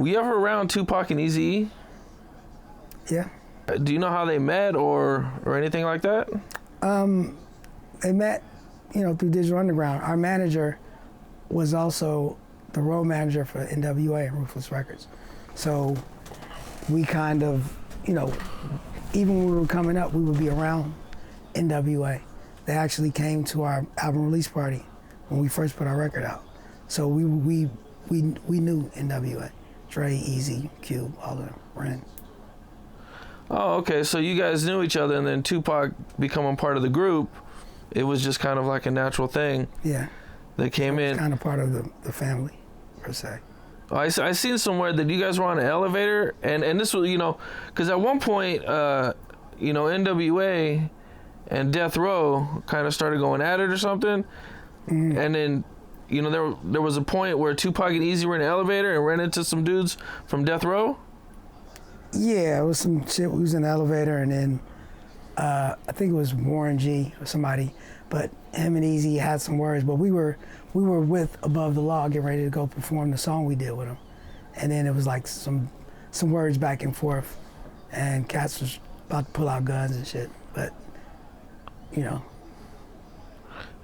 Were you ever around Tupac and Eazy? Yeah. Do you know how they met or anything like that? They met, through Digital Underground. Our manager was also the road manager for N.W.A. and Ruthless Records. So we kind of, even when we were coming up, we would be around N.W.A. They actually came to our album release party when we first put our record out. So we knew N.W.A. Dre, Eazy, Cube, all of them, Ren. Oh, okay. So you guys knew each other, and then Tupac becoming part of the group, it was just kind of like a natural thing. Yeah. That came in. Kind of part of the family, per se. Oh, I seen somewhere that you guys were on an elevator, and this was, because at one point, N.W.A. and Death Row kind of started going at it or something, and then, there was a point where Tupac and Eazy were in an elevator and ran into some dudes from Death Row. Yeah, it was some shit. We was in the elevator, and then I think it was Warren G or somebody, but him and Eazy had some words. But we were with Above the Law, getting ready to go perform the song we did with them, and then it was like some words back and forth, and cats was about to pull out guns and shit. But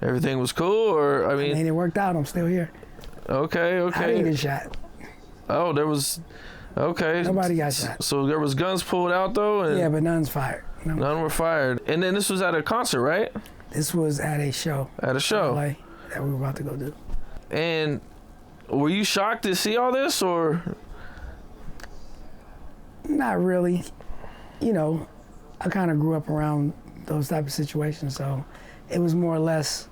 everything was cool, or I mean, it worked out. I'm still here. Okay. I didn't get shot. Oh, there was. Okay. Nobody got shot. So there was guns pulled out though? And yeah, but none's fired. None were fired. And then this was at a concert, right? This was at a show. At a show. LA that we were about to go do. And were you shocked to see all this, or? Not really. I kind of grew up around those type of situations, so it was more or less.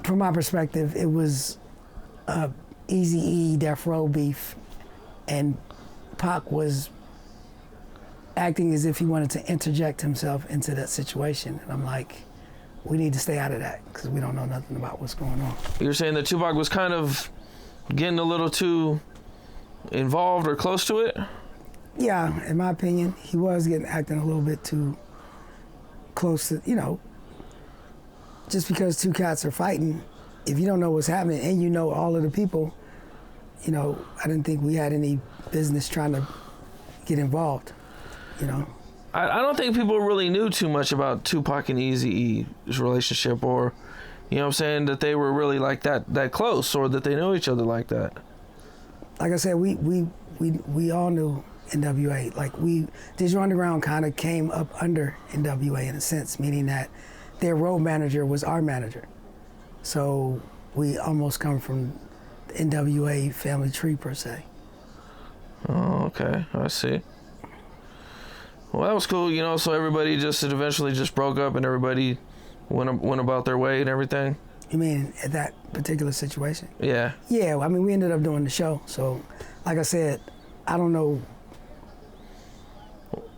From my perspective, it was Eazy-E, Death Row beef, and Pac was acting as if he wanted to interject himself into that situation. And I'm like, we need to stay out of that because we don't know nothing about what's going on. You're saying that Tupac was kind of getting a little too involved or close to it? Yeah, in my opinion, he was acting a little bit too close to, just because two cats are fighting, if you don't know what's happening and you know all of the people, I didn't think we had any business trying to get involved, I don't think people really knew too much about Tupac and Eazy's relationship, or, that they were really like that close, or that they knew each other like that. Like I said, we all knew N.W.A. Like Digital Underground kind of came up under N.W.A. in a sense, meaning that their road manager was our manager. So we almost come from the N.W.A. family tree, per se. Oh, okay. I see. Well, that was cool, so everybody it eventually just broke up and everybody went about their way and everything. You mean at that particular situation? Yeah. Yeah, we ended up doing the show. So, like I said, I don't know.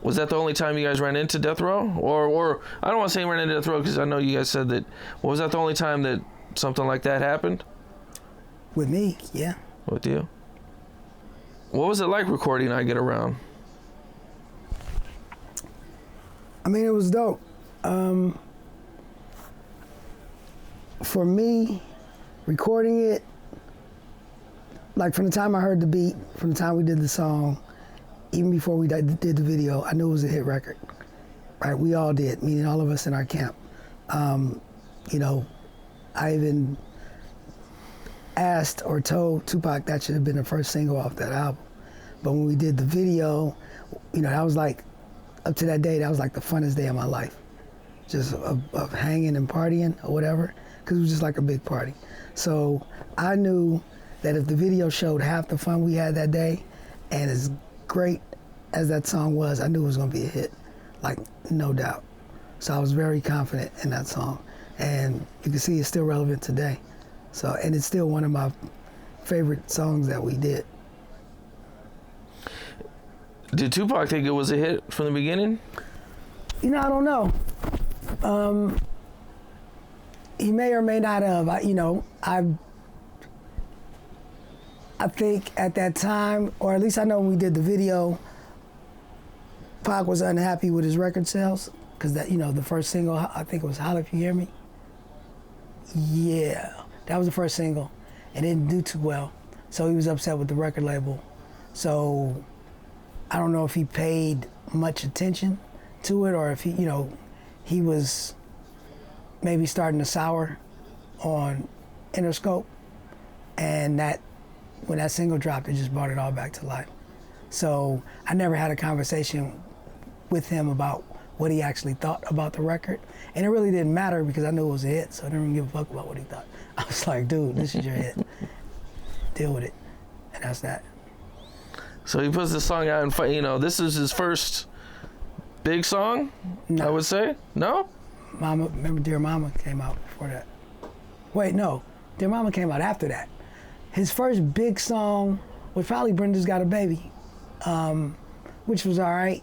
Was that the only time you guys ran into Death Row? Or I don't want to say ran into Death Row because I know you guys said that. Was that the only time that something like that happened? With me, yeah. With you? What was it like recording I Get Around? It was dope. For me, recording it, like from the time I heard the beat, from the time we did the song, even before we did the video, I knew it was a hit record. Right? We all did, meaning all of us in our camp. I even asked or told Tupac that should have been the first single off that album. But when we did the video, that was like, up to that day, that was like the funnest day of my life. Just of hanging and partying or whatever, because it was just like a big party. So I knew that if the video showed half the fun we had that day, and as great as that song was, I knew it was gonna be a hit, like no doubt. So I was very confident in that song. And you can see it's still relevant today. So, and it's still one of my favorite songs that we did. Did Tupac think it was a hit from the beginning? I don't know. He may or may not have. I think at that time, or at least I know when we did the video, Pac was unhappy with his record sales because the first single, I think it was "Holla If You Hear Me." Yeah, that was the first single, and didn't do too well. So he was upset with the record label. So I don't know if he paid much attention to it or if he, he was maybe starting to sour on Interscope, and that when that single dropped, it just brought it all back to life. So I never had a conversation with him about what he actually thought about the record, and it really didn't matter because I knew it was a hit, so I didn't give a fuck about what he thought. I was like, dude, this is your hit, deal with it, and that's that. So he puts this song out, and this is his first big song. No. I would say no. Remember Dear Mama came out before that. Wait, no, Dear Mama came out after that. His first big song was probably Brenda's Got a Baby, which was all right.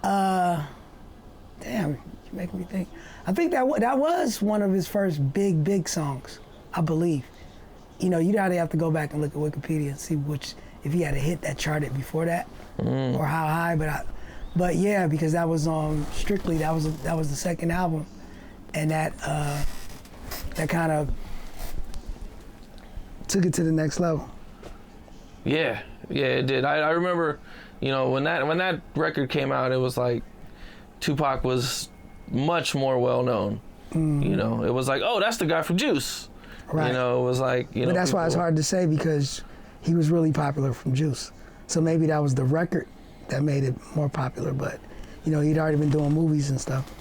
Damn, you make me think. I think that was one of his first big songs, I believe. You'd have to go back and look at Wikipedia and see if he had a hit that charted before that, or how high. But yeah, because that was on Strictly. That was the second album, and that kind of took it to the next level. Yeah, it did. I remember, when that record came out, it was like Tupac was much more well known. It was like, oh, that's the guy from Juice. Right. It was like, But that's why it's hard to say because he was really popular from Juice. So maybe that was the record that made it more popular. But, he'd already been doing movies and stuff.